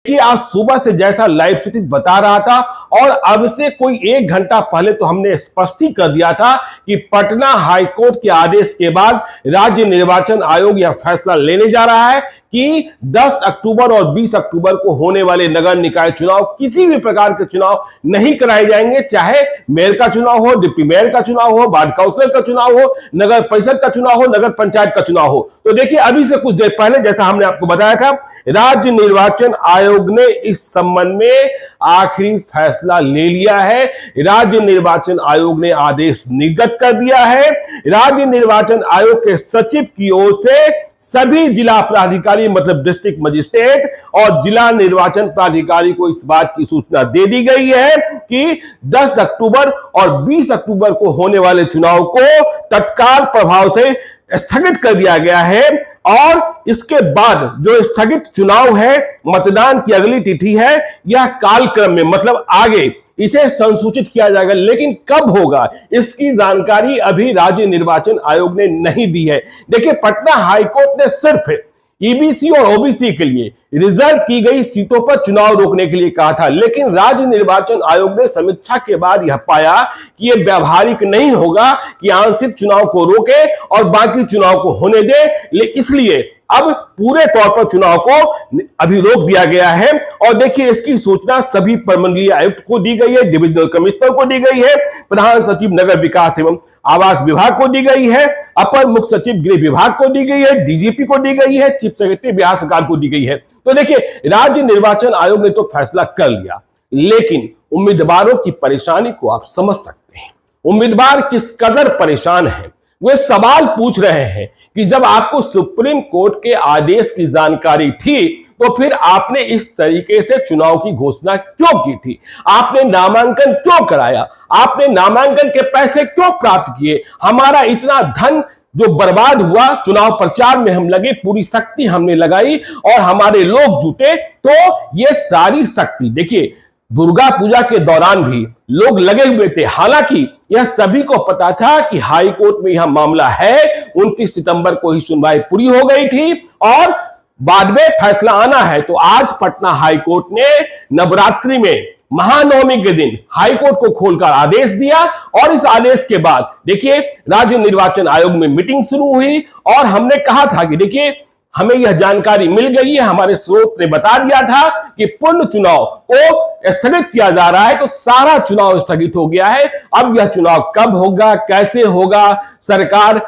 कि आज सुबह से जैसा लाइव सिटीज बता रहा था और अब से कोई 1 घंटा पहले तो हमने स्पष्ट ही कर दिया था कि पटना हाईकोर्ट के आदेश के बाद राज्य निर्वाचन आयोग यह फैसला लेने जा रहा है कि 10 अक्टूबर और 20 अक्टूबर को होने वाले नगर निकाय चुनाव, किसी भी प्रकार के चुनाव नहीं कराए जाएंगे, चाहे मेयर का चुनाव हो, डिप्टी मेयर का चुनाव हो, वार्ड काउंसिलर का चुनाव हो, नगर परिषद का चुनाव हो, नगर पंचायत का चुनाव हो। तो देखिए, अभी से कुछ देर पहले जैसा हमने आपको बताया था, राज्य निर्वाचन आयोग ने इस संबंध में आखिरी फैसला ले लिया है। राज्य निर्वाचन आयोग ने आदेश निर्गत कर दिया है। राज्य निर्वाचन आयोग के सचिव की ओर से सभी जिला प्राधिकारी मतलब डिस्ट्रिक्ट मजिस्ट्रेट और जिला निर्वाचन प्राधिकारी को इस बात की सूचना दे दी गई है कि 10 अक्टूबर और 20 अक्टूबर को होने वाले चुनाव को तत्काल प्रभाव से स्थगित कर दिया गया है और इसके बाद जो स्थगित चुनाव है, मतदान की अगली तिथि है, यह कालक्रम में मतलब आगे इसे संसूचित किया जाएगा। लेकिन कब होगा इसकी जानकारी अभी राज्य निर्वाचन आयोग ने नहीं दी है। देखिए, पटना हाईकोर्ट ने सिर्फ ईबीसी और ओबीसी के लिए रिजर्व की गई सीटों पर चुनाव रोकने के लिए कहा था, लेकिन राज्य निर्वाचन आयोग ने समीक्षा के बाद यह पाया कि यह व्यावहारिक नहीं होगा कि आंशिक चुनाव को रोके और बाकी चुनाव को होने दे। इसलिए अब पूरे तौर पर चुनाव को अभी रोक दिया गया है। और देखिए, इसकी सूचना सभी प्रमंडलीय आयुक्त को दी गई है, डिविजनल कमिश्नर को दी गई है, प्रधान सचिव नगर विकास एवं आवास विभाग को दी गई है, अपर मुख्य सचिव गृह विभाग को दी गई है, डीजीपी को दी गई है, चीफ सेक्रेटरी बिहार सरकार को दी गई है। तो देखिए, राज्य निर्वाचन आयोग ने तो फैसला कर लिया, लेकिन उम्मीदवारों की परेशानी को आप समझ सकते हैं। उम्मीदवार किस कदर परेशान है। वे सवाल पूछ रहे हैं कि जब आपको सुप्रीम कोर्ट के आदेश की जानकारी थी तो फिर आपने इस तरीके से चुनाव की घोषणा क्यों की थी? आपने नामांकन क्यों कराया? आपने नामांकन के पैसे क्यों प्राप्त किए? हमारा इतना धन जो बर्बाद हुआ, चुनाव प्रचार में हम लगे, पूरी शक्ति हमने लगाई और हमारे लोग जुटे, तो ये सारी शक्ति, देखिए दुर्गा पूजा के दौरान भी लोग लगे हुए थे। हालांकि यह सभी को पता था कि हाई कोर्ट में यह मामला है, 29 सितंबर को ही सुनवाई पूरी हो गई थी और बाद में फैसला आना है। तो आज पटना हाई कोर्ट ने नवरात्रि में महानवमी के दिन हाई कोर्ट को खोलकर आदेश दिया और इस आदेश के बाद देखिए, राज्य निर्वाचन आयोग में मीटिंग शुरू हुई और हमने कहा था कि देखिए, हमें यह जानकारी मिल गई है, हमारे स्रोत ने बता दिया था कि पूर्ण चुनाव को स्थगित किया जा रहा है, तो सारा चुनाव स्थगित हो गया है। अब यह चुनाव कब होगा, कैसे होगा, सरकार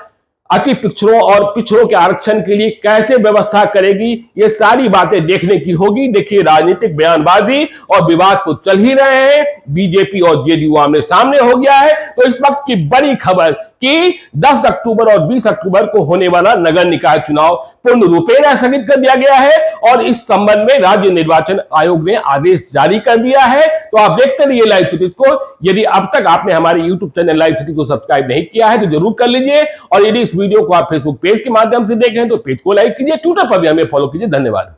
अति पिछड़ों और पिछड़ों के आरक्षण के लिए कैसे व्यवस्था करेगी, ये सारी बातें देखने की होगी। देखिए, राजनीतिक बयानबाजी और विवाद तो चल ही रहे हैं, बीजेपी और जेडीयू आमने सामने हो गया है। तो इस वक्त की बड़ी खबर कि 10 अक्टूबर और 20 अक्टूबर को होने वाला नगर निकाय चुनाव पूर्ण रूपेण स्थगित कर दिया गया है और इस संबंध में राज्य निर्वाचन आयोग ने आदेश जारी कर दिया है। तो आप देखते रहिए लाइव सिटीज को। यदि अब तक आपने हमारे यूट्यूब चैनल लाइव सिटी को सब्सक्राइब नहीं किया है तो जरूर कर लीजिए और यदि इस वीडियो को आप फेसबुक पेज के माध्यम से देखें तो पेज को लाइक कीजिए, ट्विटर पर भी हमें फॉलो कीजिए। धन्यवाद।